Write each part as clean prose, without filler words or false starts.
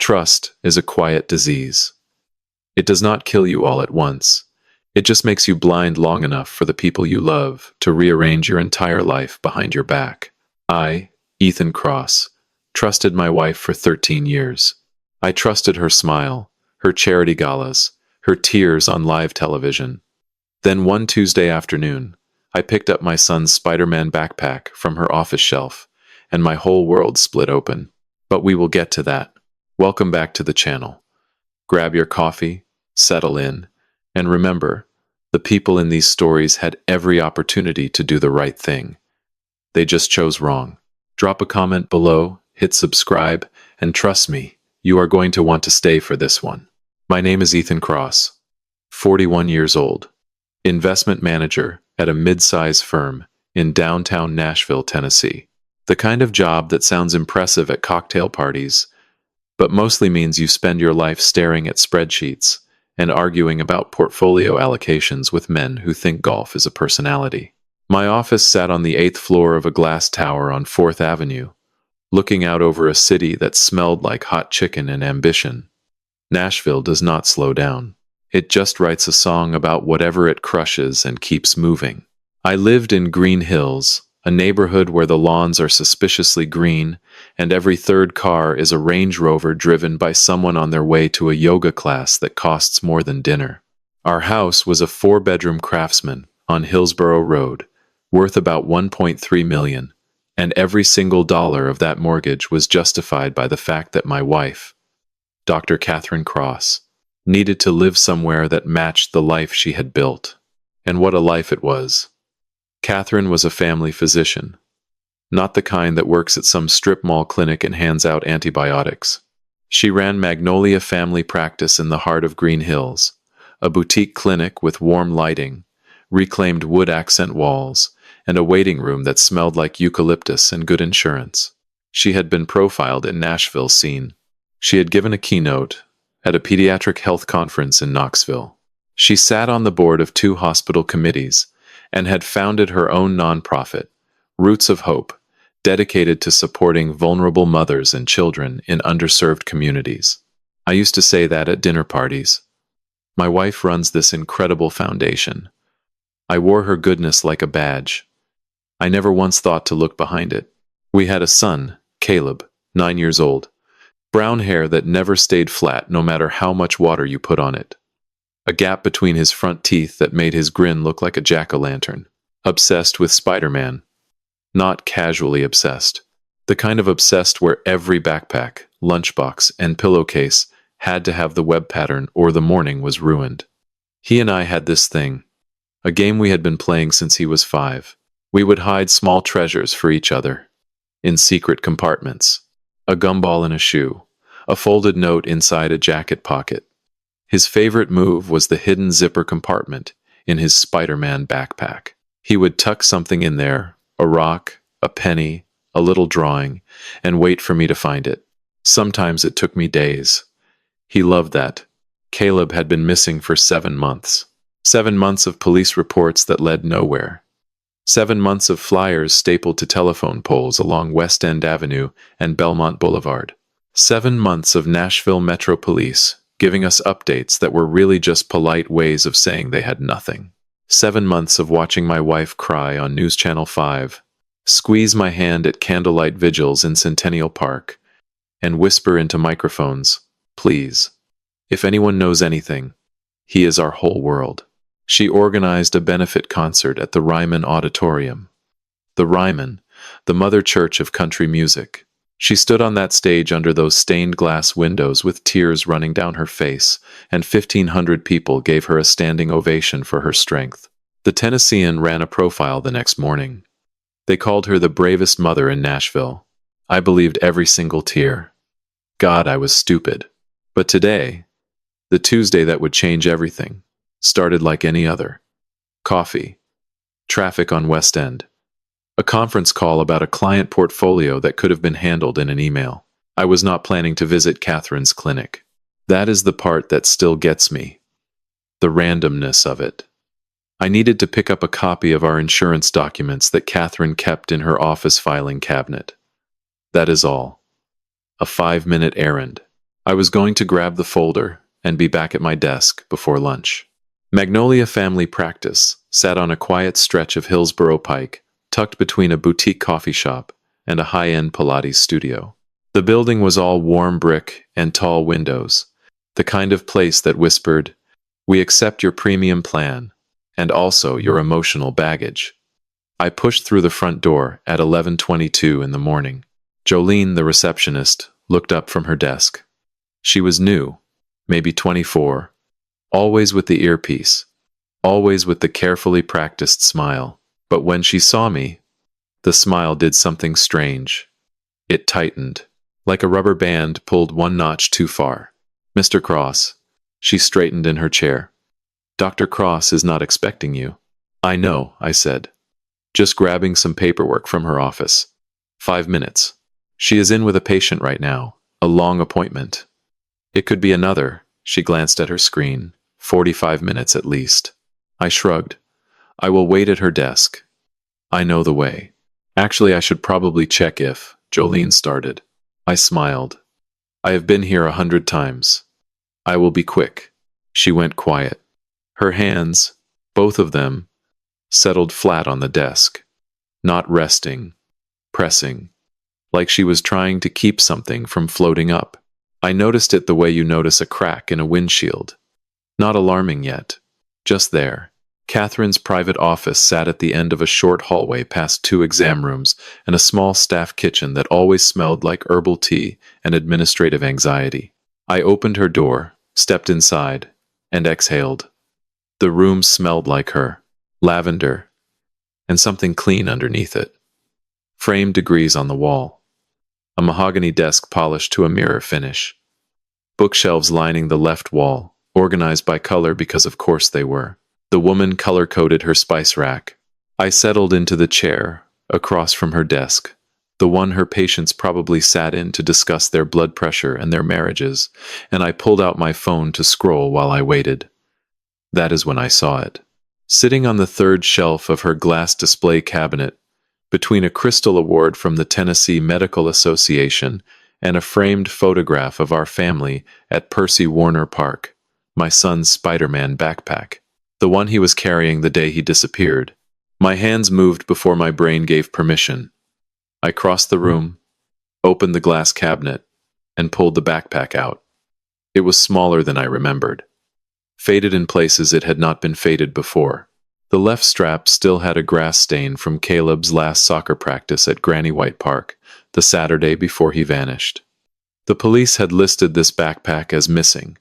Trust is a quiet disease. It does not kill you all at once. It just makes you blind long enough for the people you love to rearrange your entire life behind your back. I, Ethan Cross, trusted my wife for 13 years. I trusted her smile, her charity galas, her tears on live television. Then one Tuesday afternoon, I picked up my son's Spider-Man backpack from her office shelf, and my whole world split open. But we will get to that. Welcome back to the channel. Grab your coffee, settle in, and remember, the people in these stories had every opportunity to do the right thing. They just chose wrong. Drop a comment below, hit subscribe, and trust me, you are going to want to stay for this one. My name is Ethan Cross, 41 years old, investment manager at a mid-size firm in downtown Nashville, Tennessee. The kind of job that sounds impressive at cocktail parties, but mostly means you spend your life staring at spreadsheets and arguing about portfolio allocations with men who think golf is a personality. My office sat on the 8th floor of a glass tower on 4th Avenue, looking out over a city that smelled like hot chicken and ambition. Nashville does not slow down. It just writes a song about whatever it crushes and keeps moving. I lived in Green Hills, a neighborhood where the lawns are suspiciously green, and every third car is a Range Rover driven by someone on their way to a yoga class that costs more than dinner. Our house was a 4-bedroom Craftsman on Hillsborough Road, worth about $1.3 million, and every single dollar of that mortgage was justified by the fact that my wife, Dr. Catherine Cross, needed to live somewhere that matched the life she had built. And what a life it was. Catherine was a family physician, not the kind that works at some strip mall clinic and hands out antibiotics. She ran Magnolia Family Practice in the heart of Green Hills, a boutique clinic with warm lighting, reclaimed wood accent walls, and a waiting room that smelled like eucalyptus and good insurance. She had been profiled in Nashville's scene. She had given a keynote at a pediatric health conference in Knoxville. She sat on the board of 2 hospital committees and had founded her own nonprofit, Roots of Hope, dedicated to supporting vulnerable mothers and children in underserved communities. I used to say that at dinner parties. My wife runs this incredible foundation. I wore her goodness like a badge. I never once thought to look behind it. We had a son, Caleb, 9 years old, brown hair that never stayed flat no matter how much water you put on it. A gap between his front teeth that made his grin look like a jack-o'-lantern. Obsessed with Spider-Man. Not casually obsessed. The kind of obsessed where every backpack, lunchbox, and pillowcase had to have the web pattern or the morning was ruined. He and I had this thing. A game we had been playing since he was 5. We would hide small treasures for each other. In secret compartments. A gumball in a shoe. A folded note inside a jacket pocket. His favorite move was the hidden zipper compartment in his Spider-Man backpack. He would tuck something in there, a rock, a penny, a little drawing, and wait for me to find it. Sometimes it took me days. He loved that. Caleb had been missing for 7 months. 7 months of police reports that led nowhere. 7 months of flyers stapled to telephone poles along West End Avenue and Belmont Boulevard. 7 months of Nashville Metro Police giving us updates that were really just polite ways of saying they had nothing. 7 months of watching my wife cry on News Channel 5, squeeze my hand at candlelight vigils in Centennial Park, and whisper into microphones, "Please, if anyone knows anything, he is our whole world." She organized a benefit concert at the Ryman Auditorium. The Ryman, the mother church of country music. She stood on that stage under those stained glass windows with tears running down her face, and 1,500 people gave her a standing ovation for her strength. The Tennessean ran a profile the next morning. They called her the bravest mother in Nashville. I believed every single tear. God, I was stupid. But today, the Tuesday that would change everything, started like any other. Coffee. Traffic on West End. A conference call about a client portfolio that could have been handled in an email. I was not planning to visit Catherine's clinic. That is the part that still gets me. The randomness of it. I needed to pick up a copy of our insurance documents that Catherine kept in her office filing cabinet. That is all. A 5-minute errand. I was going to grab the folder and be back at my desk before lunch. Magnolia Family Practice sat on a quiet stretch of Hillsborough Pike, tucked between a boutique coffee shop and a high-end Pilates studio. The building was all warm brick and tall windows, the kind of place that whispered, "We accept your premium plan, and also your emotional baggage." I pushed through the front door at 11:22 in the morning. Jolene, the receptionist, looked up from her desk. She was new, maybe 24, always with the earpiece, always with the carefully practiced smile. But when she saw me, the smile did something strange. It tightened, like a rubber band pulled one notch too far. "Mr. Cross." She straightened in her chair. "Dr. Cross is not expecting you." "I know," I said, just grabbing some paperwork from her office. 5 minutes. "She is in with a patient right now, a long appointment." "It could be another," she glanced at her screen, 45 minutes at least. I shrugged. "I will wait at her desk. I know the way." "Actually, I should probably check if," Jolene started. I smiled. "I have been here 100 times. I will be quick." She went quiet. Her hands, both of them, settled flat on the desk, not resting, pressing, like she was trying to keep something from floating up. I noticed it the way you notice a crack in a windshield. Not alarming yet, just there. Catherine's private office sat at the end of a short hallway past 2 exam rooms and a small staff kitchen that always smelled like herbal tea and administrative anxiety. I opened her door, stepped inside, and exhaled. The room smelled like her. Lavender, and something clean underneath it. Framed degrees on the wall. A mahogany desk polished to a mirror finish. Bookshelves lining the left wall, organized by color because of course they were. The woman color-coded her spice rack. I settled into the chair, across from her desk, the one her patients probably sat in to discuss their blood pressure and their marriages, and I pulled out my phone to scroll while I waited. That is when I saw it. Sitting on the third shelf of her glass display cabinet, between a crystal award from the Tennessee Medical Association and a framed photograph of our family at Percy Warner Park, my son's Spider-Man backpack, the one he was carrying the day he disappeared. My hands moved before my brain gave permission. I crossed the room, opened the glass cabinet, and pulled the backpack out. It was smaller than I remembered. Faded in places it had not been faded before. The left strap still had a grass stain from Caleb's last soccer practice at Granny White Park, the Saturday before he vanished. The police had listed this backpack as missing,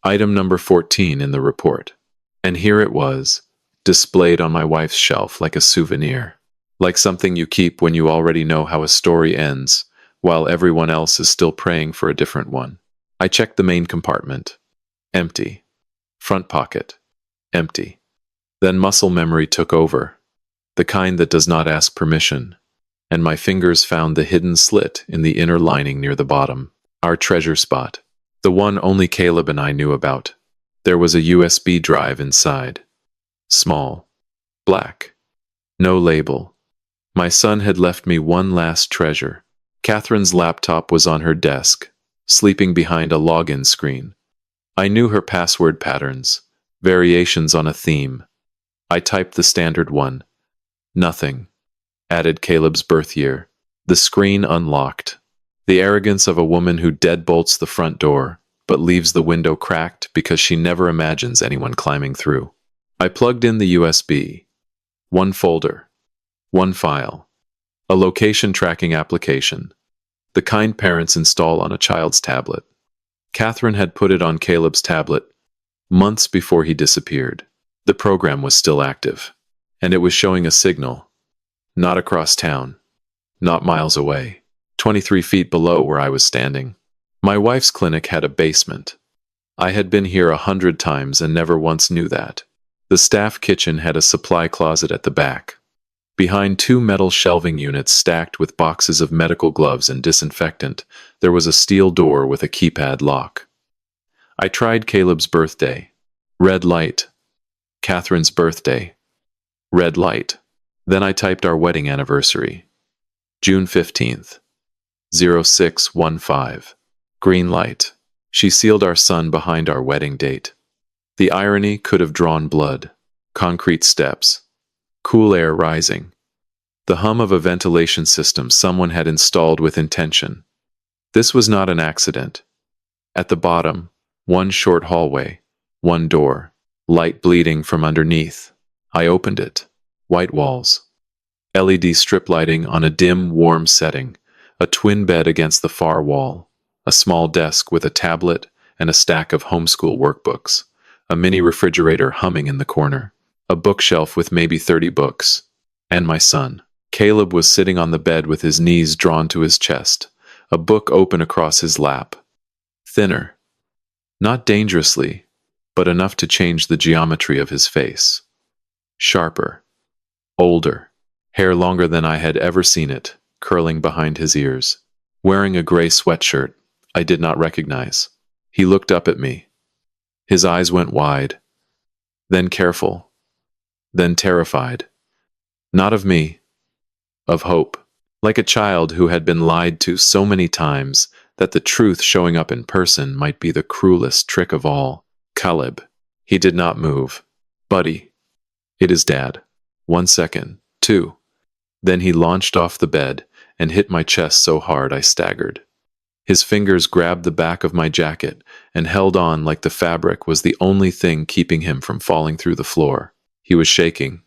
item number 14 in the report. And here it was, displayed on my wife's shelf like a souvenir, like something you keep when you already know how a story ends, while everyone else is still praying for a different one. I checked the main compartment. Empty. Front pocket. Empty. Then muscle memory took over, the kind that does not ask permission, and my fingers found the hidden slit in the inner lining near the bottom, our treasure spot, the one only Caleb and I knew about. There was a USB drive inside. Small. Black. No label. My son had left me one last treasure. Catherine's laptop was on her desk, sleeping behind a login screen. I knew her password patterns, variations on a theme. I typed the standard one. Nothing. Added Caleb's birth year. The screen unlocked. The arrogance of a woman who deadbolts the front door, but leaves the window cracked because she never imagines anyone climbing through. I plugged in the USB. One folder. One file. A location tracking application. The kind parents install on a child's tablet. Catherine had put it on Caleb's tablet months before he disappeared. The program was still active, and it was showing a signal. Not across town. Not miles away. 23 feet below where I was standing. My wife's clinic had a basement. I had been here 100 times and never once knew that. The staff kitchen had a supply closet at the back. Behind 2 metal shelving units stacked with boxes of medical gloves and disinfectant, there was a steel door with a keypad lock. I tried Caleb's birthday. Red light. Catherine's birthday. Red light. Then I typed our wedding anniversary. June 15th. 0615. Green light. She sealed our son behind our wedding date. The irony could have drawn blood. Concrete steps. Cool air rising. The hum of a ventilation system someone had installed with intention. This was not an accident. At the bottom, one short hallway, one door, light bleeding from underneath. I opened it. White walls. LED strip lighting on a dim, warm setting. A twin bed against the far wall. A small desk with a tablet and a stack of homeschool workbooks. A mini refrigerator humming in the corner. A bookshelf with maybe 30 books. And my son. Caleb was sitting on the bed with his knees drawn to his chest, a book open across his lap. Thinner. Not dangerously, but enough to change the geometry of his face. Sharper. Older. Hair longer than I had ever seen it, curling behind his ears. Wearing a gray sweatshirt I did not recognize. He looked up at me. His eyes went wide. Then careful. Then terrified. Not of me. Of hope. Like a child who had been lied to so many times that the truth showing up in person might be the cruelest trick of all. Caleb. He did not move. Buddy. It is Dad. 1 second. 2. Then he launched off the bed and hit my chest so hard I staggered. His fingers grabbed the back of my jacket and held on like the fabric was the only thing keeping him from falling through the floor. He was shaking.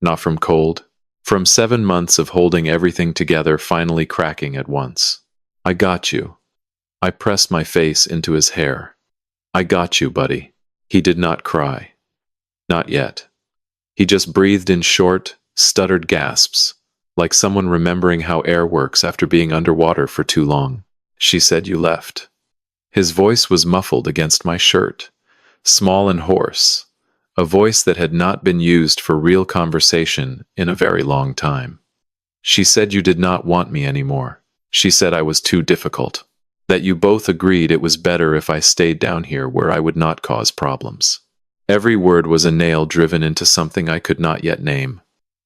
Not from cold. From 7 months of holding everything together finally cracking at once. I got you. I pressed my face into his hair. I got you, buddy. He did not cry. Not yet. He just breathed in short, stuttered gasps, like someone remembering how air works after being underwater for too long. She said you left. His voice was muffled against my shirt, small and hoarse. A voice that had not been used for real conversation in a very long time. She said you did not want me anymore. She said I was too difficult. That you both agreed it was better if I stayed down here where I would not cause problems. Every word was a nail driven into something I could not yet name.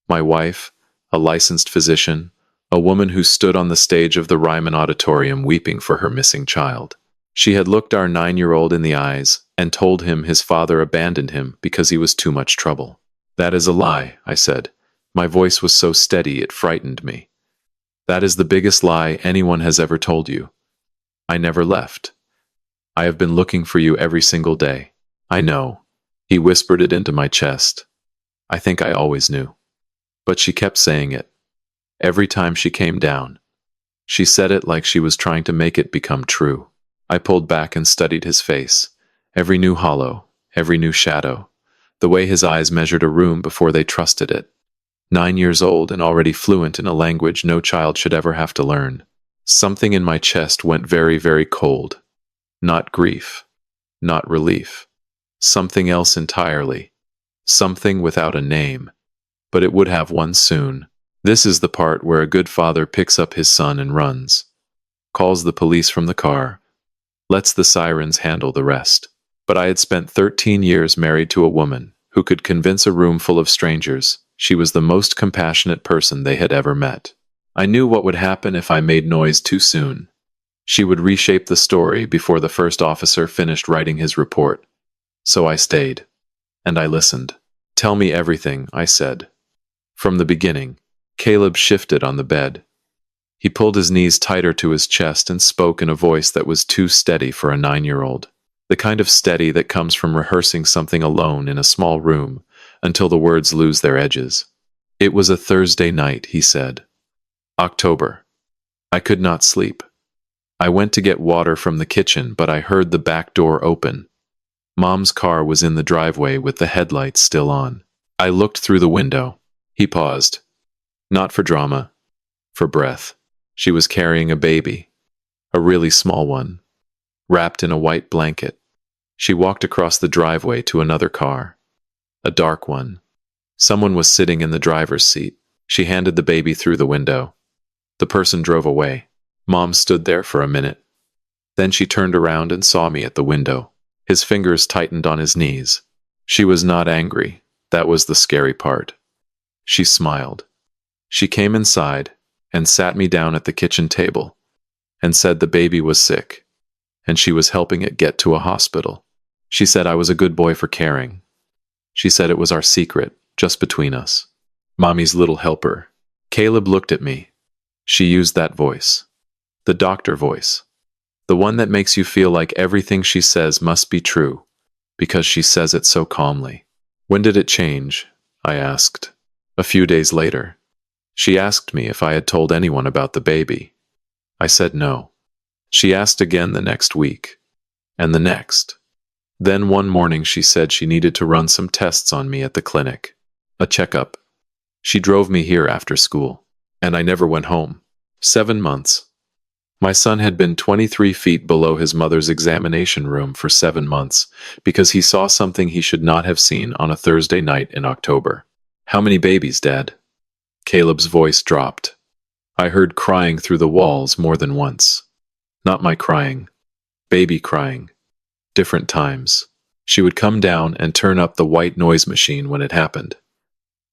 My wife, a licensed physician, a woman who stood on the stage of the Ryman Auditorium weeping for her missing child. She had looked our 9-year-old in the eyes and told him his father abandoned him because he was too much trouble. That is a lie, I said. My voice was so steady it frightened me. That is the biggest lie anyone has ever told you. I never left. I have been looking for you every single day. I know. He whispered it into my chest. I think I always knew. But she kept saying it. Every time she came down. She said it like she was trying to make it become true. I pulled back and studied his face. Every new hollow, every new shadow. The way his eyes measured a room before they trusted it. 9 years old and already fluent in a language no child should ever have to learn. Something in my chest went very, very cold. Not grief. Not relief. Something else entirely. Something without a name. But it would have one soon. This is the part where a good father picks up his son and runs. Calls the police from the car. Lets the sirens handle the rest. But I had spent 13 years married to a woman who could convince a room full of strangers she was the most compassionate person they had ever met. I knew what would happen if I made noise too soon. She would reshape the story before the first officer finished writing his report. So I stayed. And I listened. Tell me everything, I said. From the beginning. Caleb shifted on the bed. He pulled his knees tighter to his chest and spoke in a voice that was too steady for a 9-year-old. The kind of steady that comes from rehearsing something alone in a small room until the words lose their edges. It was a Thursday night, he said. October. I could not sleep. I went to get water from the kitchen, but I heard the back door open. Mom's car was in the driveway with the headlights still on. I looked through the window. He paused. Not for drama. For breath. She was carrying a baby. A really small one. Wrapped in a white blanket. She walked across the driveway to another car. A dark one. Someone was sitting in the driver's seat. She handed the baby through the window. The person drove away. Mom stood there for a minute. Then she turned around and saw me at the window. His fingers tightened on his knees. She was not angry. That was the scary part. She smiled. She came inside and sat me down at the kitchen table and said the baby was sick. and she was helping it get to a hospital. She said I was a good boy for caring. She said it was our secret, just between us. Mommy's little helper. Caleb looked at me. She used that voice. The doctor voice. The one that makes you feel like everything she says must be true, because she says it so calmly. When did it change? I asked. A few days later. She asked me if I had told anyone about the baby. I said no. She asked again the next week, and the next. Then one morning she said she needed to run some tests on me at the clinic. A checkup. She drove me here after school, and I never went home. 7 months. My son had been 23 feet below his mother's examination room for 7 months because he saw something he should not have seen on a Thursday night in October. How many babies, Dad? Caleb's voice dropped. I heard crying through the walls more than once. Not my crying. Baby crying. Different times. She would come down and turn up the white noise machine when it happened.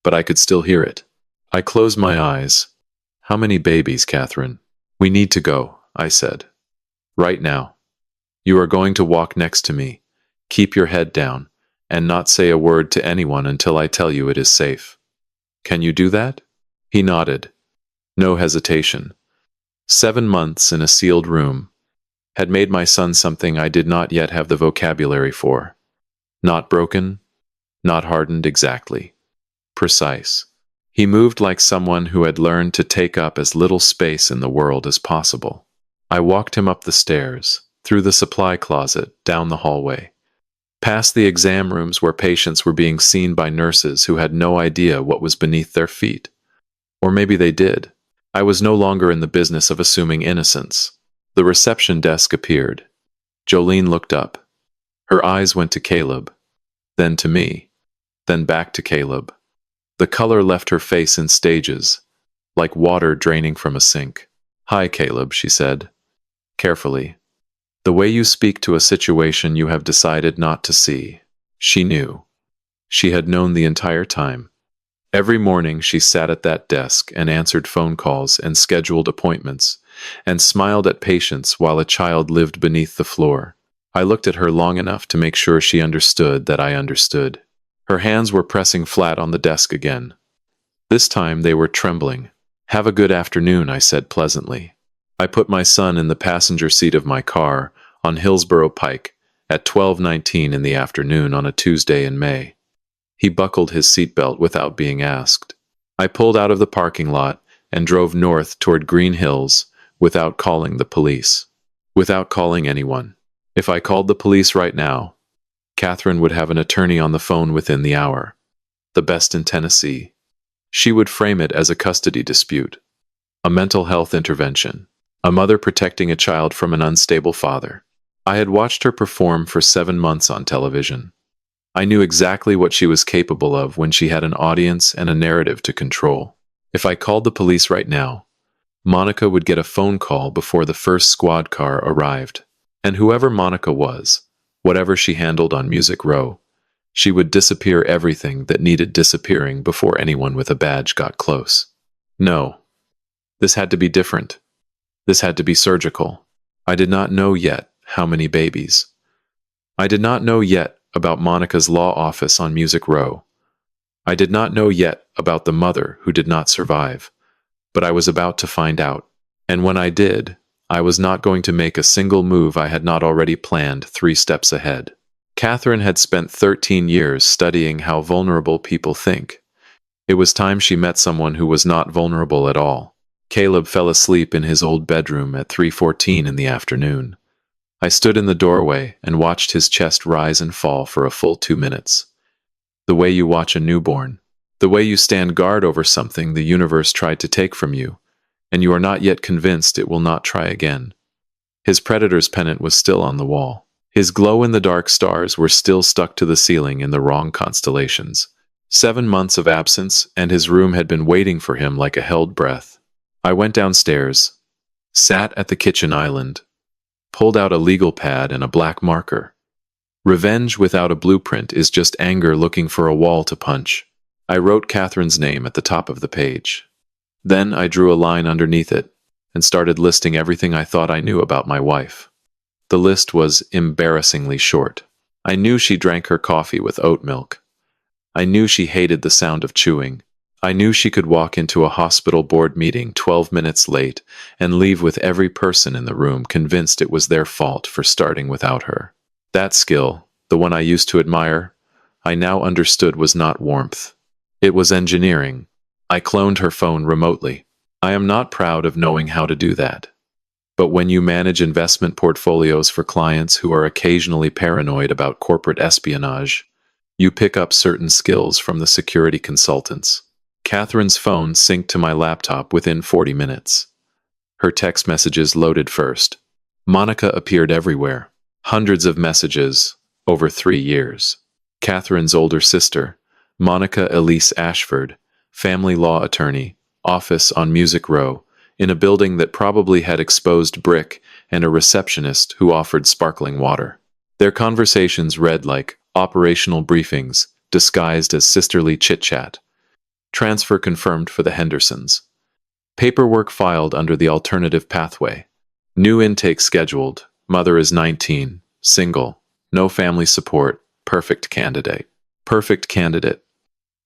But I could still hear it. I closed my eyes. How many babies, Catherine? We need to go, I said. Right now. You are going to walk next to me. Keep your head down, and not say a word to anyone until I tell you it is safe. Can you do that? He nodded. No hesitation. 7 months in a sealed room had made my son something I did not yet have the vocabulary for. Not broken, not hardened exactly. Precise. He moved like someone who had learned to take up as little space in the world as possible. I walked him up the stairs, through the supply closet, down the hallway, past the exam rooms where patients were being seen by nurses who had no idea what was beneath their feet. Or maybe they did. I was no longer in the business of assuming innocence. The reception desk appeared. Jolene looked up. Her eyes went to Caleb, then to me, then back to Caleb. The color left her face in stages, like water draining from a sink. Hi, Caleb, she said, carefully. The way you speak to a situation you have decided not to see. She knew. She had known the entire time. Every morning she sat at that desk and answered phone calls and scheduled appointments, and smiled at patients while a child lived beneath the floor. I looked at her long enough to make sure she understood that I understood. Her hands were pressing flat on the desk again. This time they were trembling. Have a good afternoon, I said pleasantly. I put my son in the passenger seat of my car on Hillsborough Pike at 12:19 in the afternoon on a Tuesday in May. He buckled his seatbelt without being asked. I pulled out of the parking lot and drove north toward Green Hills without calling the police. Without calling anyone. If I called the police right now, Catherine would have an attorney on the phone within the hour. The best in Tennessee. She would frame it as a custody dispute. A mental health intervention. A mother protecting a child from an unstable father. I had watched her perform for 7 months on television. I knew exactly what she was capable of when she had an audience and a narrative to control. If I called the police right now, Monica would get a phone call before the first squad car arrived. And whoever Monica was, whatever she handled on Music Row, she would disappear everything that needed disappearing before anyone with a badge got close. No. This had to be different. This had to be surgical. I did not know yet how many babies. I did not know yet about Monica's law office on Music Row. I did not know yet about the mother who did not survive, but I was about to find out. And when I did, I was not going to make a single move I had not already planned 3 steps ahead. Catherine had spent 13 years studying how vulnerable people think. It was time she met someone who was not vulnerable at all. Caleb fell asleep in his old bedroom at 3:14 in the afternoon. I stood in the doorway and watched his chest rise and fall for a full 2 minutes. The way you watch a newborn. The way you stand guard over something the universe tried to take from you, and you are not yet convinced it will not try again. His predator's pennant was still on the wall. His glow-in-the-dark stars were still stuck to the ceiling in the wrong constellations. 7 months of absence, and his room had been waiting for him like a held breath. I went downstairs, sat at the kitchen island, pulled out a legal pad and a black marker. Revenge without a blueprint is just anger looking for a wall to punch. I wrote Catherine's name at the top of the page. Then I drew a line underneath it and started listing everything I thought I knew about my wife. The list was embarrassingly short. I knew she drank her coffee with oat milk. I knew she hated the sound of chewing. I knew she could walk into a hospital board meeting 12 minutes late and leave with every person in the room convinced it was their fault for starting without her. That skill, the one I used to admire, I now understood was not warmth. It was engineering. I cloned her phone remotely. I am not proud of knowing how to do that. But when you manage investment portfolios for clients who are occasionally paranoid about corporate espionage, you pick up certain skills from the security consultants. Catherine's phone synced to my laptop within 40 minutes. Her text messages loaded first. Monica appeared everywhere. Hundreds of messages over 3 years. Catherine's older sister, Monica Elise Ashford, family law attorney, office on Music Row, in a building that probably had exposed brick and a receptionist who offered sparkling water. Their conversations read like operational briefings, disguised as sisterly chit-chat. Transfer confirmed for the Hendersons. Paperwork filed under the alternative pathway. New intake scheduled. Mother is 19, single, no family support, perfect candidate. Perfect candidate.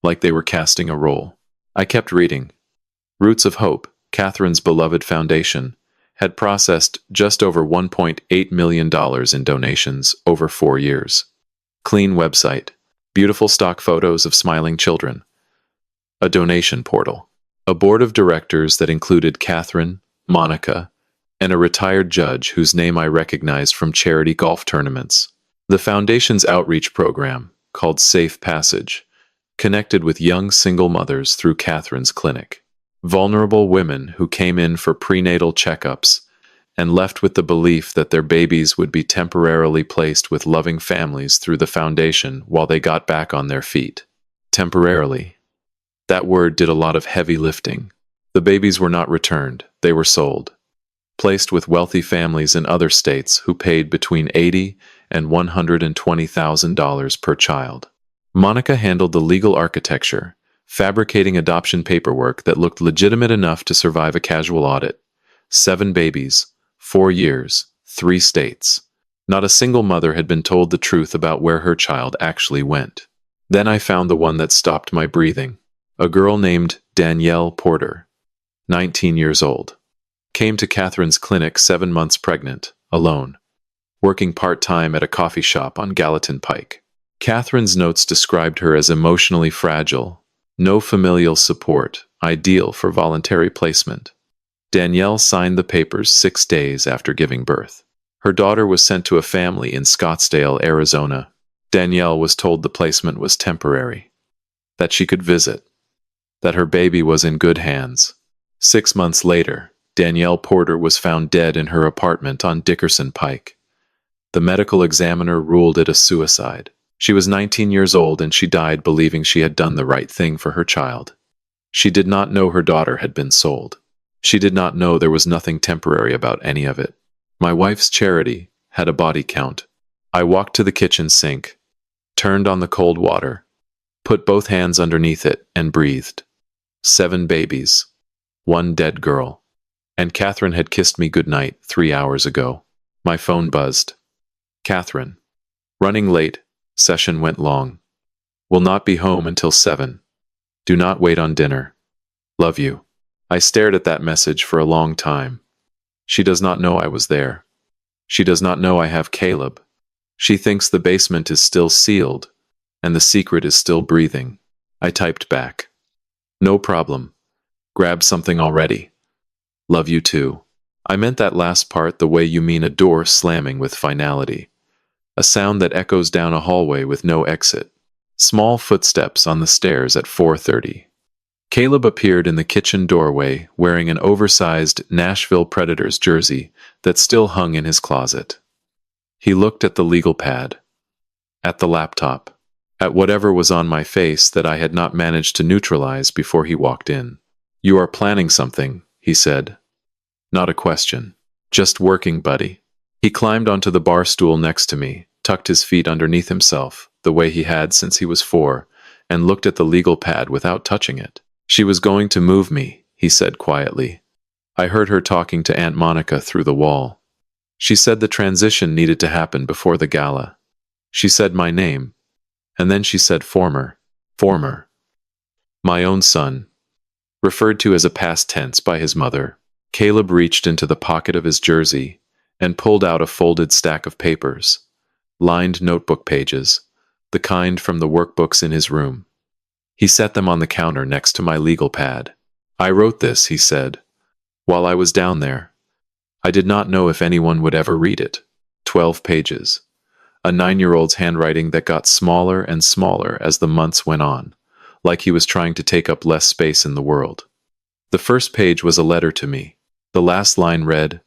Like they were casting a role. I kept reading. Roots of Hope, Catherine's beloved foundation, had processed just over $1.8 million in donations over 4 years. Clean website. Beautiful stock photos of smiling children. A donation portal. A board of directors that included Catherine, Monica, and a retired judge whose name I recognized from charity golf tournaments. The foundation's outreach program, called Safe Passage, connected with young single mothers through Catherine's clinic. Vulnerable women who came in for prenatal checkups and left with the belief that their babies would be temporarily placed with loving families through the foundation while they got back on their feet. Temporarily. That word did a lot of heavy lifting. The babies were not returned, they were sold. Placed with wealthy families in other states who paid between $80,000 and $120,000 per child. Monica handled the legal architecture, fabricating adoption paperwork that looked legitimate enough to survive a casual audit. 7 babies, 4 years, 3 states. Not a single mother had been told the truth about where her child actually went. Then I found the one that stopped my breathing. A girl named Danielle Porter, 19 years old. Came to Catherine's clinic 7 months pregnant, alone, working part-time at a coffee shop on Gallatin Pike. Catherine's notes described her as emotionally fragile, no familial support, ideal for voluntary placement. Danielle signed the papers 6 days after giving birth. Her daughter was sent to a family in Scottsdale, Arizona. Danielle was told the placement was temporary, that she could visit, that her baby was in good hands. 6 months later, Danielle Porter was found dead in her apartment on Dickerson Pike. The medical examiner ruled it a suicide. She was 19 years old and she died believing she had done the right thing for her child. She did not know her daughter had been sold. She did not know there was nothing temporary about any of it. My wife's charity had a body count. I walked to the kitchen sink, turned on the cold water, put both hands underneath it, and breathed. 7 babies. 1 dead girl. And Catherine had kissed me goodnight 3 hours ago. My phone buzzed. Catherine. Running late. Session went long. Will not be home until 7. Do not wait on dinner. Love you. I stared at that message for a long time. She does not know I was there. She does not know I have Caleb. She thinks the basement is still sealed, and the secret is still breathing. I typed back. No problem. Grab something already. Love you too. I meant that last part the way you mean a door slamming with finality. A sound that echoes down a hallway with no exit. Small footsteps on the stairs at 4:30. Caleb appeared in the kitchen doorway wearing an oversized Nashville Predators jersey that still hung in his closet. He looked at the legal pad, at the laptop, at whatever was on my face that I had not managed to neutralize before he walked in. You are planning something, he said. Not a question. Just working, buddy. He climbed onto the bar stool next to me, tucked his feet underneath himself, the way he had since he was 4, and looked at the legal pad without touching it. She was going to move me, he said quietly. I heard her talking to Aunt Monica through the wall. She said the transition needed to happen before the gala. She said my name, and then she said former. Former. My own son, referred to as a past tense by his mother. Caleb reached into the pocket of his jersey and pulled out a folded stack of papers, lined notebook pages, the kind from the workbooks in his room. He set them on the counter next to my legal pad. I wrote this, he said, while I was down there. I did not know if anyone would ever read it. 12 pages. A 9-year-old's handwriting that got smaller and smaller as the months went on, like he was trying to take up less space in the world. The first page was a letter to me. The last line read,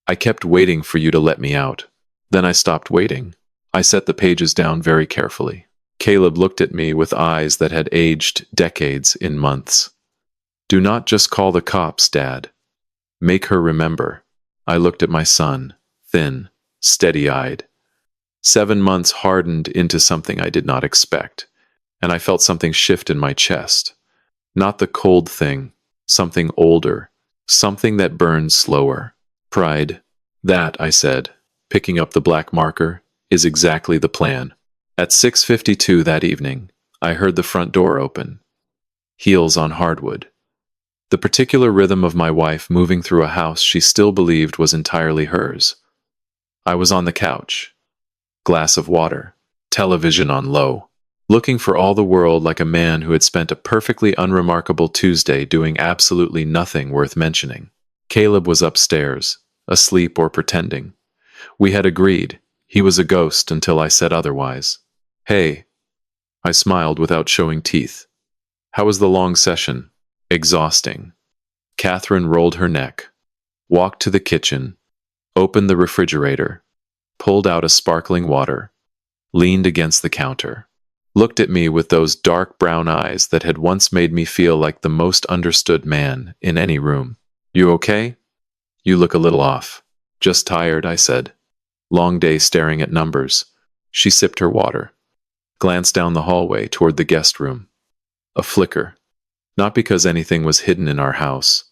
I kept waiting for you to let me out. Then I stopped waiting. I set the pages down very carefully. Caleb looked at me with eyes that had aged decades in months. Do not just call the cops, Dad. Make her remember. I looked at my son, thin, steady-eyed. 7 months hardened into something I did not expect, and I felt something shift in my chest. Not the cold thing, something older, something that burned slower. Pride. That, I said, picking up the black marker, is exactly the plan. At 6:52 that evening, I heard the front door open. Heels on hardwood. The particular rhythm of my wife moving through a house she still believed was entirely hers. I was on the couch. Glass of water. Television on low. Looking for all the world like a man who had spent a perfectly unremarkable Tuesday doing absolutely nothing worth mentioning. Caleb was upstairs, asleep or pretending. We had agreed. He was a ghost until I said otherwise. Hey. I smiled without showing teeth. How was the long session? Exhausting. Catherine rolled her neck, walked to the kitchen, opened the refrigerator, pulled out a sparkling water, leaned against the counter, looked at me with those dark brown eyes that had once made me feel like the most understood man in any room. You okay? You look a little off. Just tired, I said. Long day staring at numbers. She sipped her water, glanced down the hallway toward the guest room. A flicker. Not because anything was hidden in our house,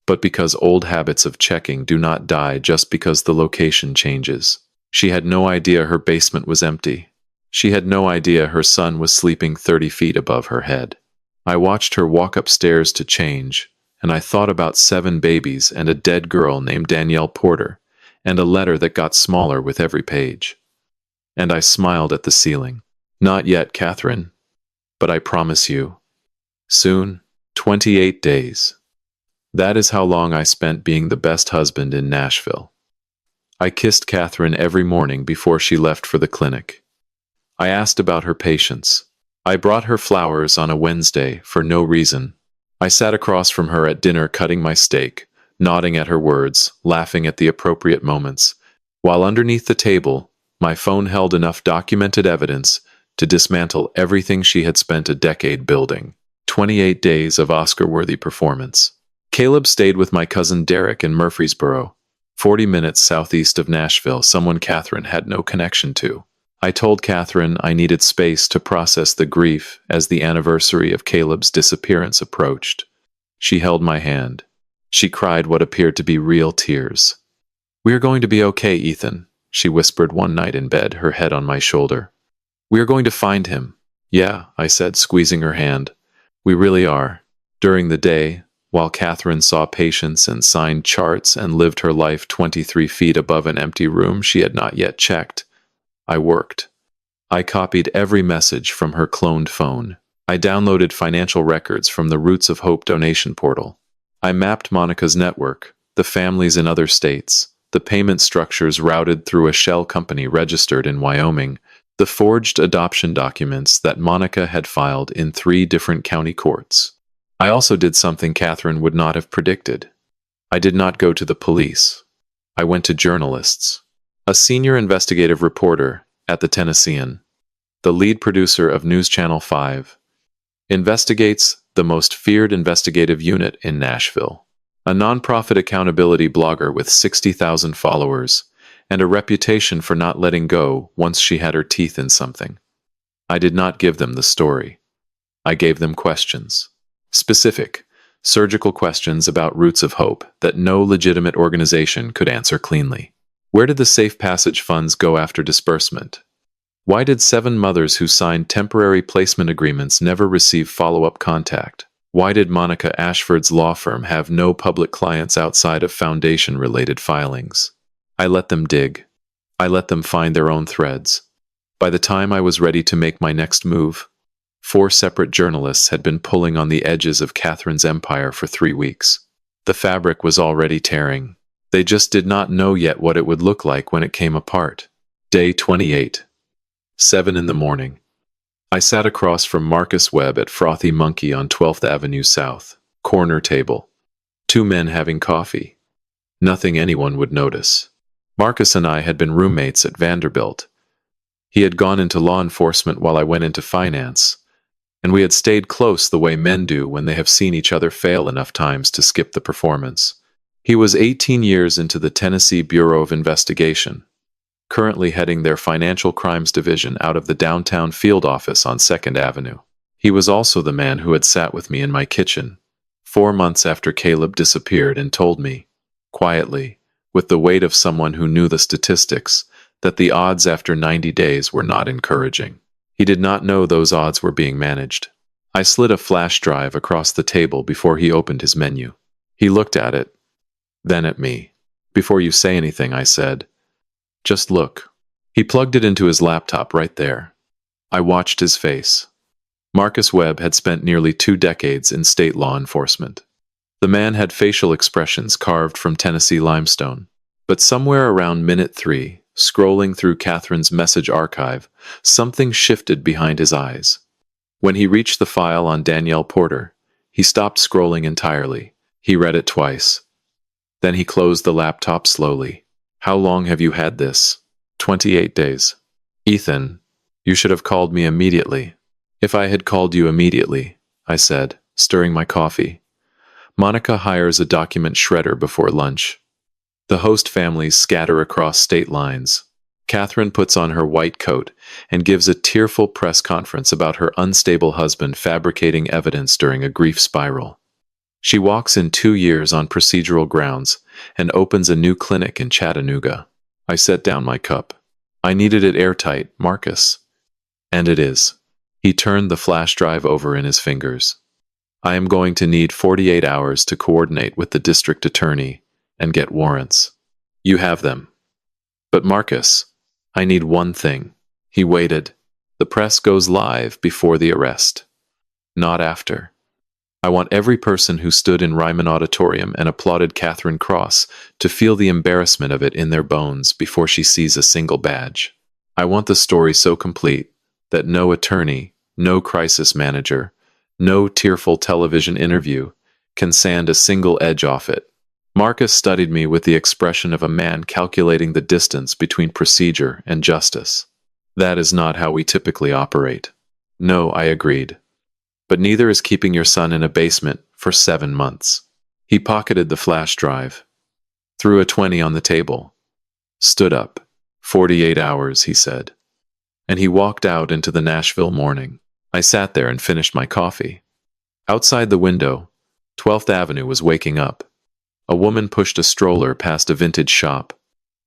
but because old habits of checking do not die just because the location changes. She had no idea her basement was empty. She had no idea her son was sleeping 30 feet above her head. I watched her walk upstairs to change, and I thought about 7 babies and a dead girl named Danielle Porter, and a letter that got smaller with every page. And I smiled at the ceiling. Not yet, Catherine. But I promise you. Soon. 28 days. That is how long I spent being the best husband in Nashville. I kissed Catherine every morning before she left for the clinic. I asked about her patients. I brought her flowers on a Wednesday for no reason. I sat across from her at dinner cutting my steak, nodding at her words, laughing at the appropriate moments, while underneath the table, my phone held enough documented evidence to dismantle everything she had spent a decade building. 28 days of Oscar-worthy performance. Caleb stayed with my cousin Derek in Murfreesboro, 40 minutes southeast of Nashville, someone Catherine had no connection to. I told Catherine I needed space to process the grief as the anniversary of Caleb's disappearance approached. She held my hand. She cried what appeared to be real tears. We are going to be okay, Ethan, she whispered one night in bed, her head on my shoulder. We are going to find him. Yeah, I said, squeezing her hand. We really are. During the day, while Catherine saw patients and signed charts and lived her life 23 feet above an empty room she had not yet checked, I worked. I copied every message from her cloned phone. I downloaded financial records from the Roots of Hope donation portal. I mapped Monica's network, the families in other states, the payment structures routed through a shell company registered in Wyoming, the forged adoption documents that Monica had filed in 3 different county courts. I also did something Catherine would not have predicted. I did not go to the police. I went to journalists. A senior investigative reporter at the Tennessean, the lead producer of News Channel 5, investigates the most feared investigative unit in Nashville. A nonprofit accountability blogger with 60,000 followers, and a reputation for not letting go once she had her teeth in something. I did not give them the story. I gave them questions. Specific, surgical questions about Roots of Hope that no legitimate organization could answer cleanly. Where did the safe passage funds go after disbursement? Why did 7 mothers who signed temporary placement agreements never receive follow-up contact? Why did Monica Ashford's law firm have no public clients outside of foundation-related filings? I let them dig. I let them find their own threads. By the time I was ready to make my next move, 4 separate journalists had been pulling on the edges of Catherine's empire for 3 weeks. The fabric was already tearing. They just did not know yet what it would look like when it came apart. Day 28. 7 in the morning. I sat across from Marcus Webb at Frothy Monkey on 12th Avenue South. Corner table. 2 men having coffee. Nothing anyone would notice. Marcus and I had been roommates at Vanderbilt. He had gone into law enforcement while I went into finance, and we had stayed close the way men do when they have seen each other fail enough times to skip the performance. He was 18 years into the Tennessee Bureau of Investigation, currently heading their financial crimes division out of the downtown field office on 2nd Avenue. He was also the man who had sat with me in my kitchen 4 months after Caleb disappeared and told me, quietly, with the weight of someone who knew the statistics, that the odds after 90 days were not encouraging. He did not know those odds were being managed. I slid a flash drive across the table before he opened his menu. He looked at it, then at me. Before you say anything, I said, just look. He plugged it into his laptop right there. I watched his face. Marcus Webb had spent nearly 2 decades in state law enforcement. The man had facial expressions carved from Tennessee limestone. But somewhere around minute 3, scrolling through Catherine's message archive, something shifted behind his eyes. When he reached the file on Danielle Porter, he stopped scrolling entirely. He read it twice. Then he closed the laptop slowly. How long have you had this? 28 days. Ethan, you should have called me immediately. If I had called you immediately, I said, stirring my coffee. Monica hires a document shredder before lunch. The host families scatter across state lines. Catherine puts on her white coat and gives a tearful press conference about her unstable husband fabricating evidence during a grief spiral. She walks in 2 years on procedural grounds and opens a new clinic in Chattanooga. I set down my cup. I needed it airtight, Marcus. And it is. He turned the flash drive over in his fingers. I am going to need 48 hours to coordinate with the district attorney and get warrants. You have them. But Marcus, I need one thing. He waited. The press goes live before the arrest. Not after. I want every person who stood in Ryman Auditorium and applauded Catherine Cross to feel the embarrassment of it in their bones before she sees a single badge. I want the story so complete that no attorney, no crisis manager, no tearful television interview can sand a single edge off it. Marcus studied me with the expression of a man calculating the distance between procedure and justice. That is not how we typically operate. No, I agreed. But neither is keeping your son in a basement for 7 months. He pocketed the flash drive, threw a 20 on the table, stood up. 48 hours, he said. And he walked out into the Nashville morning. I sat there and finished my coffee. Outside the window, 12th Avenue was waking up. A woman pushed a stroller past a vintage shop.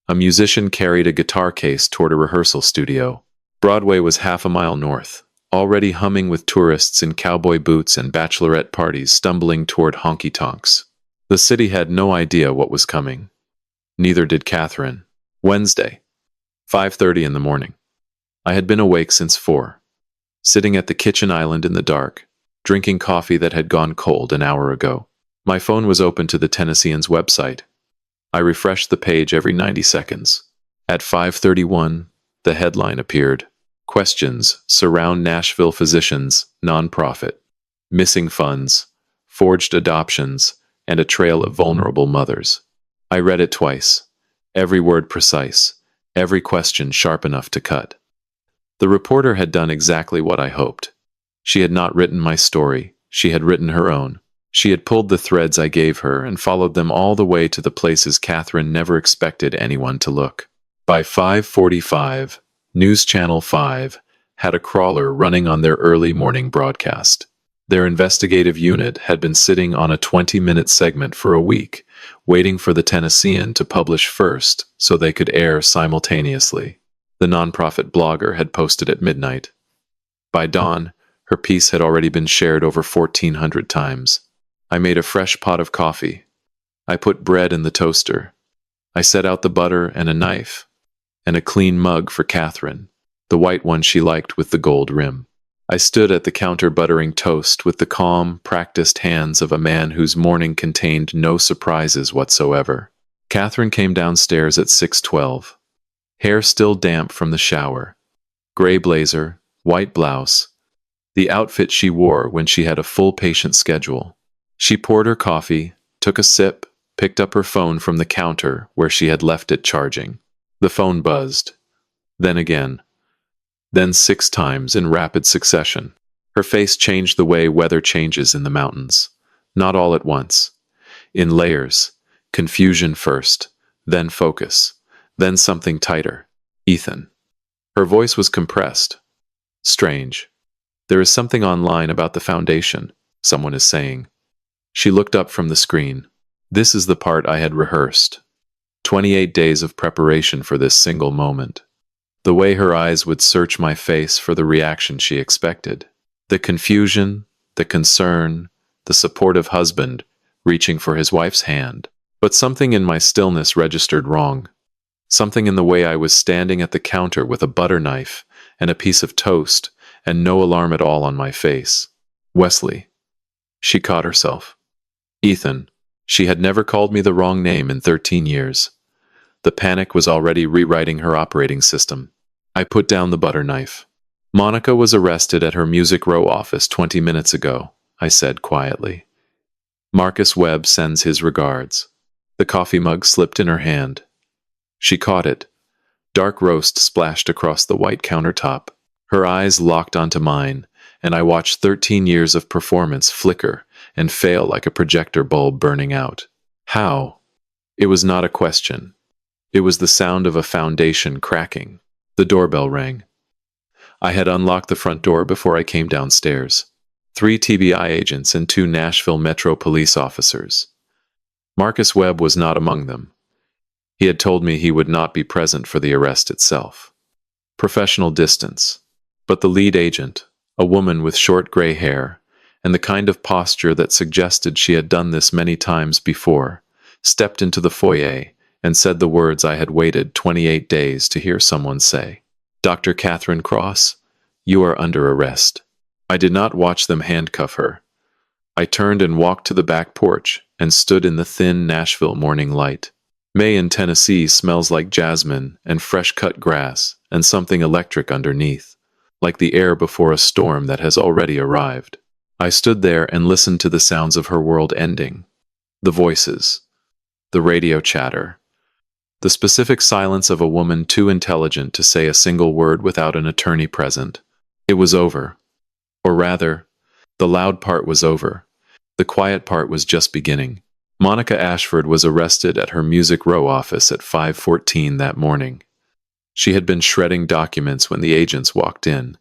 A musician carried a guitar case toward a rehearsal studio. Broadway was half a mile north, already humming with tourists in cowboy boots and bachelorette parties stumbling toward honky-tonks. The city had no idea what was coming. Neither did Catherine. Wednesday, 5:30 in the morning. I had been awake since 4, sitting at the kitchen island in the dark, drinking coffee that had gone cold an hour ago. My phone was open to the Tennessean's website. I refreshed the page every 90 seconds. At 5:31, the headline appeared. Questions surround Nashville physicians, nonprofit. Missing funds, forged adoptions, and a trail of vulnerable mothers. I read it twice. Every word precise, every question sharp enough to cut. The reporter had done exactly what I hoped. She had not written my story, she had written her own. She had pulled the threads I gave her and followed them all the way to the places Catherine never expected anyone to look. By 5:45, News Channel 5 had a crawler running on their early morning broadcast. Their investigative unit had been sitting on a 20-minute segment for a week, waiting for the Tennessean to publish first so they could air simultaneously. The nonprofit blogger had posted at midnight. By dawn, her piece had already been shared over 1,400 times. I made a fresh pot of coffee. I put bread in the toaster. I set out the butter and a knife, and a clean mug for Catherine, the white one she liked with the gold rim. I stood at the counter buttering toast with the calm, practiced hands of a man whose morning contained no surprises whatsoever. Catherine came downstairs at 6:12. Hair still damp from the shower. Gray blazer, white blouse, the outfit she wore when she had a full patient schedule. She poured her coffee, took a sip, picked up her phone from the counter where she had left it charging. The phone buzzed. Then again. Then 6 times in rapid succession. Her face changed the way weather changes in the mountains. Not all at once. In layers. Confusion first, then focus, then something tighter. Ethan. Her voice was compressed. Strange. There is something online about the foundation, someone is saying. She looked up from the screen. This is the part I had rehearsed. 28 days of preparation for this single moment. The way her eyes would search my face for the reaction she expected. The confusion, the concern, the supportive husband reaching for his wife's hand. But something in my stillness registered wrong. Something in the way I was standing at the counter with a butter knife and a piece of toast and no alarm at all on my face. Wesley. She caught herself. Ethan. She had never called me the wrong name in 13 years. The panic was already rewriting her operating system. I put down the butter knife. Monica was arrested at her Music Row office 20 minutes ago, I said quietly. Marcus Webb sends his regards. The coffee mug slipped in her hand. She caught it. Dark roast splashed across the white countertop. Her eyes locked onto mine, and I watched 13 years of performance flicker and fail like a projector bulb burning out. How? It was not a question. It was the sound of a foundation cracking. The doorbell rang. I had unlocked the front door before I came downstairs. 3 TBI agents and 2 Nashville Metro police officers. Marcus Webb was not among them. He had told me he would not be present for the arrest itself. Professional distance. But the lead agent, a woman with short gray hair, and the kind of posture that suggested she had done this many times before, stepped into the foyer and said the words I had waited 28 days to hear someone say. Dr. Catherine Cross, you are under arrest. I did not watch them handcuff her. I turned and walked to the back porch and stood in the thin Nashville morning light. May in Tennessee smells like jasmine and fresh-cut grass and something electric underneath, like the air before a storm that has already arrived. I stood there and listened to the sounds of her world ending. The voices. The radio chatter. The specific silence of a woman too intelligent to say a single word without an attorney present. It was over. Or rather, the loud part was over. The quiet part was just beginning. Monica Ashford was arrested at her Music Row office at 5:14 that morning. She had been shredding documents when the agents walked in.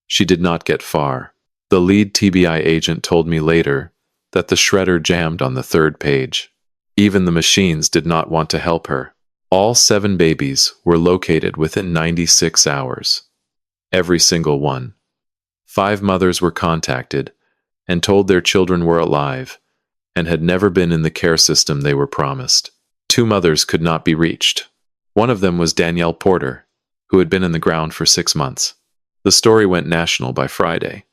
She did not get far. The lead TBI agent told me later that the shredder jammed on the 3rd page. Even the machines did not want to help her. All 7 babies were located within 96 hours. Every single one. 5 mothers were contacted and told their children were alive and had never been in the care system they were promised. 2 mothers could not be reached. One of them was Danielle Porter, who had been in the ground for 6 months. The story went national by Friday.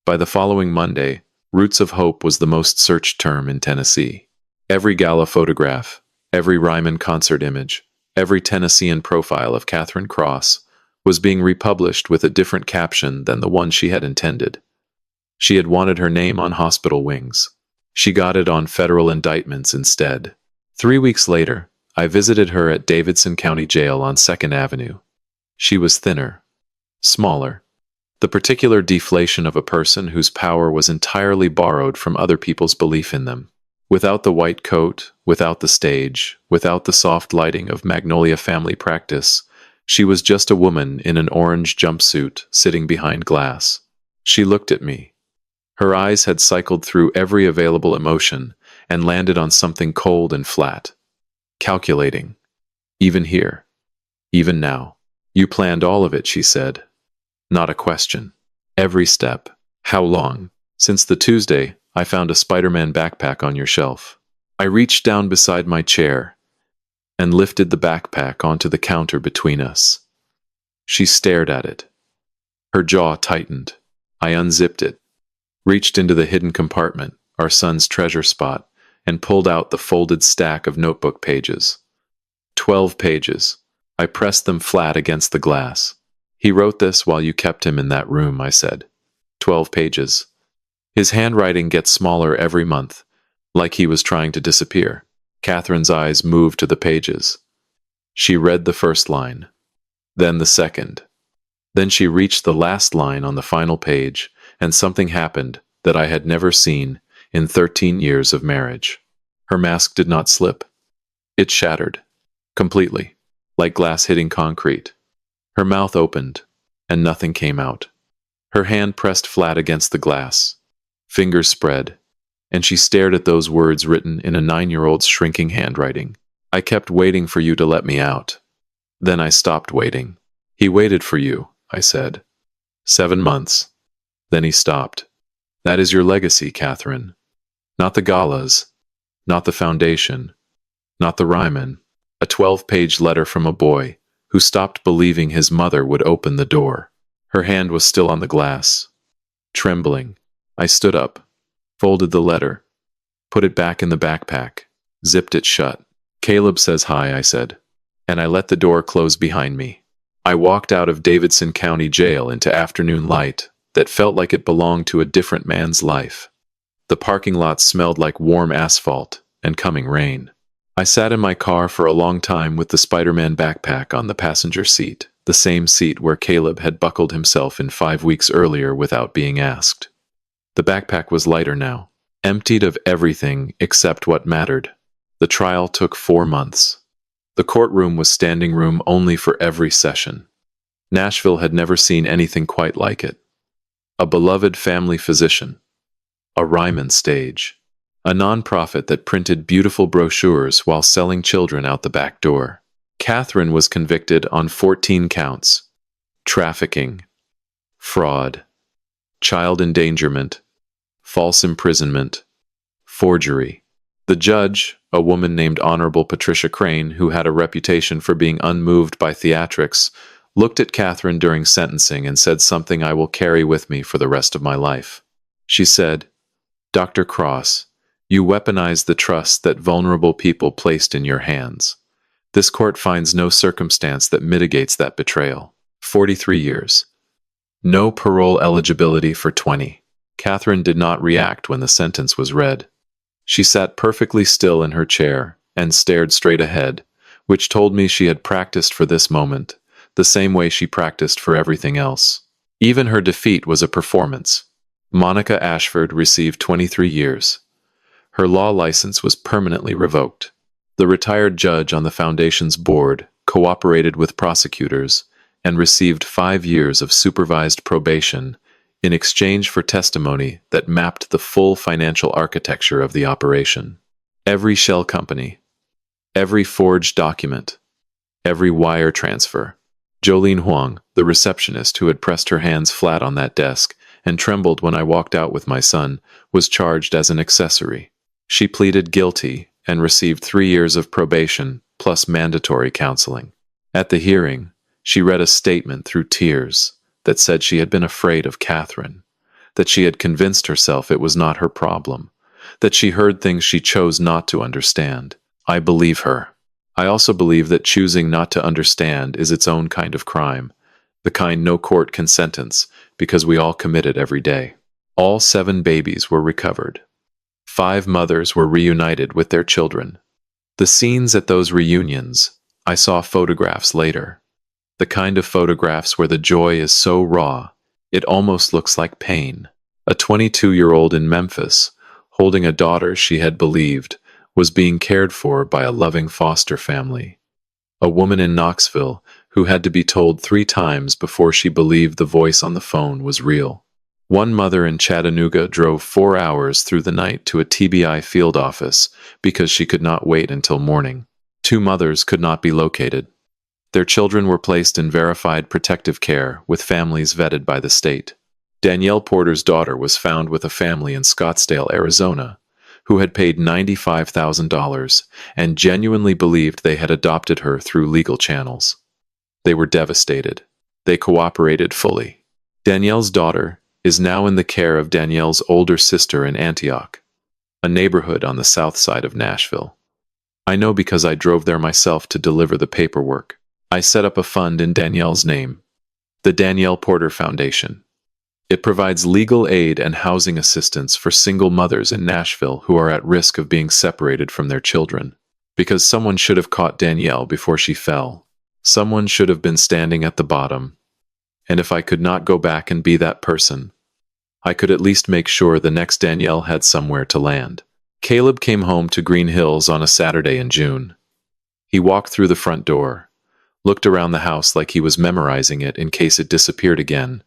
By the following Monday, Roots of Hope was the most searched term in Tennessee. Every gala photograph, every Ryman concert image, every Tennessean profile of Catherine Cross was being republished with a different caption than the one she had intended. She had wanted her name on hospital wings. She got it on federal indictments instead. 3 weeks later, I visited her at Davidson County Jail on 2nd Avenue. She was thinner, smaller, the particular deflation of a person whose power was entirely borrowed from other people's belief in them. Without the white coat, without the stage, without the soft lighting of Magnolia Family Practice, she was just a woman in an orange jumpsuit sitting behind glass. She looked at me. Her eyes had cycled through every available emotion and landed on something cold and flat. Calculating. Even here. Even now. You planned all of it, she said. Not a question. Every step. How long? Since the Tuesday, I found a Spider-Man backpack on your shelf. I reached down beside my chair and lifted the backpack onto the counter between us. She stared at it. Her jaw tightened. I unzipped it, reached into the hidden compartment, our son's treasure spot, and pulled out the folded stack of notebook pages. 12 pages. I pressed them flat against the glass. He wrote this while you kept him in that room, I said. 12 pages. His handwriting gets smaller every month, like he was trying to disappear. Catherine's eyes moved to the pages. She read the first line, then the second. Then she reached the last line on the final page, and something happened that I had never seen in 13 years of marriage. Her mask did not slip. It shattered. Completely. Like glass hitting concrete. Her mouth opened, and nothing came out. Her hand pressed flat against the glass. Fingers spread, and she stared at those words written in a 9-year-old's shrinking handwriting. I kept waiting for you to let me out. Then I stopped waiting. He waited for you, I said. 7 months. Then he stopped. That is your legacy, Catherine. Not the galas, not the foundation, not the Ryman. A 12-page letter from a boy who stopped believing his mother would open the door. Her hand was still on the glass. Trembling, I stood up, folded the letter, put it back in the backpack, zipped it shut. Caleb says hi, I said, and I let the door close behind me. I walked out of Davidson County Jail into afternoon light that felt like it belonged to a different man's life. The parking lot smelled like warm asphalt and coming rain. I sat in my car for a long time with the Spider-Man backpack on the passenger seat, the same seat where Caleb had buckled himself in 5 weeks earlier without being asked. The backpack was lighter now, emptied of everything except what mattered. The trial took 4 months. The courtroom was standing room only for every session. Nashville had never seen anything quite like it. A beloved family physician. A Ryman stage. A nonprofit that printed beautiful brochures while selling children out the back door. Catherine was convicted on 14 counts. Trafficking, fraud, child endangerment, false imprisonment, forgery. The judge, a woman named Honorable Patricia Crane, who had a reputation for being unmoved by theatrics, looked at Catherine during sentencing and said something I will carry with me for the rest of my life. She said, "Dr. Cross, you weaponized the trust that vulnerable people placed in your hands. This court finds no circumstance that mitigates that betrayal." 43 years. No parole eligibility for 20. Catherine did not react when the sentence was read. She sat perfectly still in her chair and stared straight ahead, which told me she had practiced for this moment, the same way she practiced for everything else. Even her defeat was a performance. Monica Ashford received 23 years. Her law license was permanently revoked. The retired judge on the foundation's board cooperated with prosecutors and received 5 years of supervised probation in exchange for testimony that mapped the full financial architecture of the operation. Every shell company, every forged document, every wire transfer. Jolene Huang, the receptionist who had pressed her hands flat on that desk and trembled when I walked out with my son, was charged as an accessory. She pleaded guilty and received 3 years of probation plus mandatory counseling. At the hearing, she read a statement through tears that said she had been afraid of Catherine, that she had convinced herself it was not her problem, that she heard things she chose not to understand. I believe her. I also believe that choosing not to understand is its own kind of crime, the kind no court can sentence because we all commit it every day. All 7 babies were recovered. 5 mothers were reunited with their children. The scenes at those reunions, I saw photographs later. The kind of photographs where the joy is so raw, it almost looks like pain. A 22-year-old in Memphis, holding a daughter she had believed was being cared for by a loving foster family. A woman in Knoxville who had to be told 3 times before she believed the voice on the phone was real. One mother in Chattanooga drove 4 hours through the night to a TBI field office because she could not wait until morning. 2 mothers could not be located. Their children were placed in verified protective care with families vetted by the state. Danielle Porter's daughter was found with a family in Scottsdale, Arizona, who had paid $95,000 and genuinely believed they had adopted her through legal channels. They were devastated. They cooperated fully. Danielle's daughter is now in the care of Danielle's older sister in Antioch, a neighborhood on the south side of Nashville. I know because I drove there myself to deliver the paperwork. I set up a fund in Danielle's name, the Danielle Porter Foundation. It provides legal aid and housing assistance for single mothers in Nashville who are at risk of being separated from their children. Because someone should have caught Danielle before she fell. Someone should have been standing at the bottom. And if I could not go back and be that person, I could at least make sure the next Danielle had somewhere to land. Caleb came home to Green Hills on a Saturday in June. He walked through the front door, looked around the house like he was memorizing it in case it disappeared again,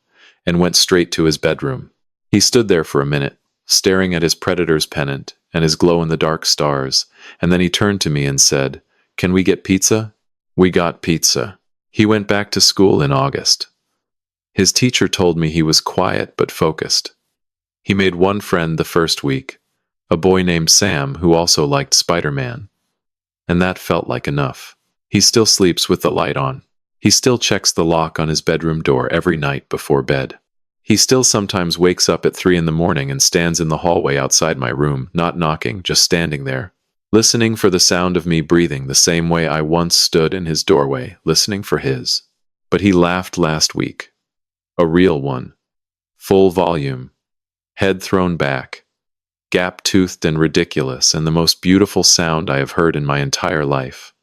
and went straight to his bedroom. He stood there for a minute, staring at his predator's pennant and his glow-in-the-dark stars, and then he turned to me and said, "Can we get pizza?" We got pizza. He went back to school in August. His teacher told me he was quiet but focused. He made one friend the first week, a boy named Sam who also liked Spider-Man. And that felt like enough. He still sleeps with the light on. He still checks the lock on his bedroom door every night before bed. He still sometimes wakes up at 3 in the morning and stands in the hallway outside my room, not knocking, just standing there, listening for the sound of me breathing the same way I once stood in his doorway, listening for his. But he laughed last week. A real one. Full volume. Head thrown back. Gap-toothed and ridiculous, and the most beautiful sound I have heard in my entire life.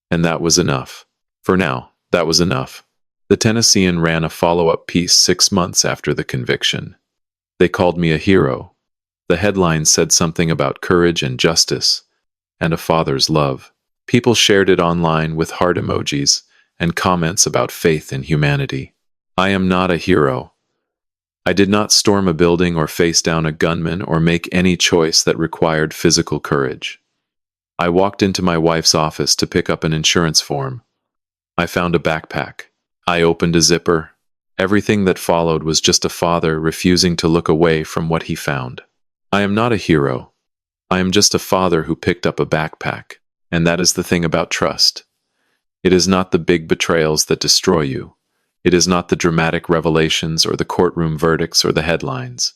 And that was enough. For now, that was enough. The Tennessean ran a follow-up piece 6 months after the conviction. They called me a hero. The headline said something about courage and justice, and a father's love. People shared it online with heart emojis and comments about faith in humanity. I am not a hero. I did not storm a building or face down a gunman or make any choice that required physical courage. I walked into my wife's office to pick up an insurance form. I found a backpack. I opened a zipper. Everything that followed was just a father refusing to look away from what he found. I am not a hero. I am just a father who picked up a backpack. And that is the thing about trust. It is not the big betrayals that destroy you. It is not the dramatic revelations or the courtroom verdicts or the headlines.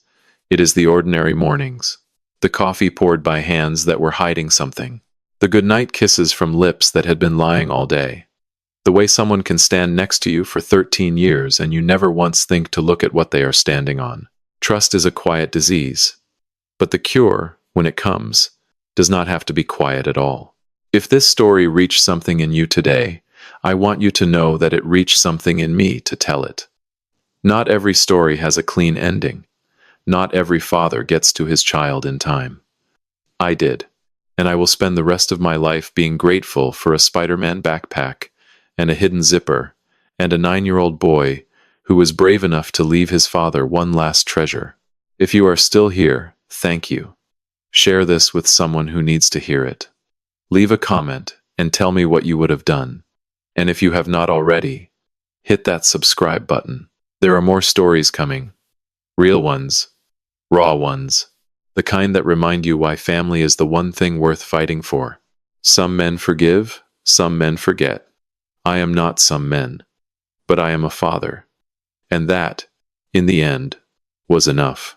It is the ordinary mornings. The coffee poured by hands that were hiding something. The goodnight kisses from lips that had been lying all day. The way someone can stand next to you for 13 years and you never once think to look at what they are standing on. Trust is a quiet disease. But the cure, when it comes, does not have to be quiet at all. If this story reached something in you today, I want you to know that it reached something in me to tell it. Not every story has a clean ending. Not every father gets to his child in time. I did, and I will spend the rest of my life being grateful for a Spider-Man backpack and a hidden zipper and a 9-year-old boy who was brave enough to leave his father one last treasure. If you are still here, thank you. Share this with someone who needs to hear it. Leave a comment and tell me what you would have done. And if you have not already, hit that subscribe button. There are more stories coming. Real ones. Raw ones. The kind that remind you why family is the one thing worth fighting for. Some men forgive, some men forget. I am not some men, but I am a father. And that, in the end, was enough.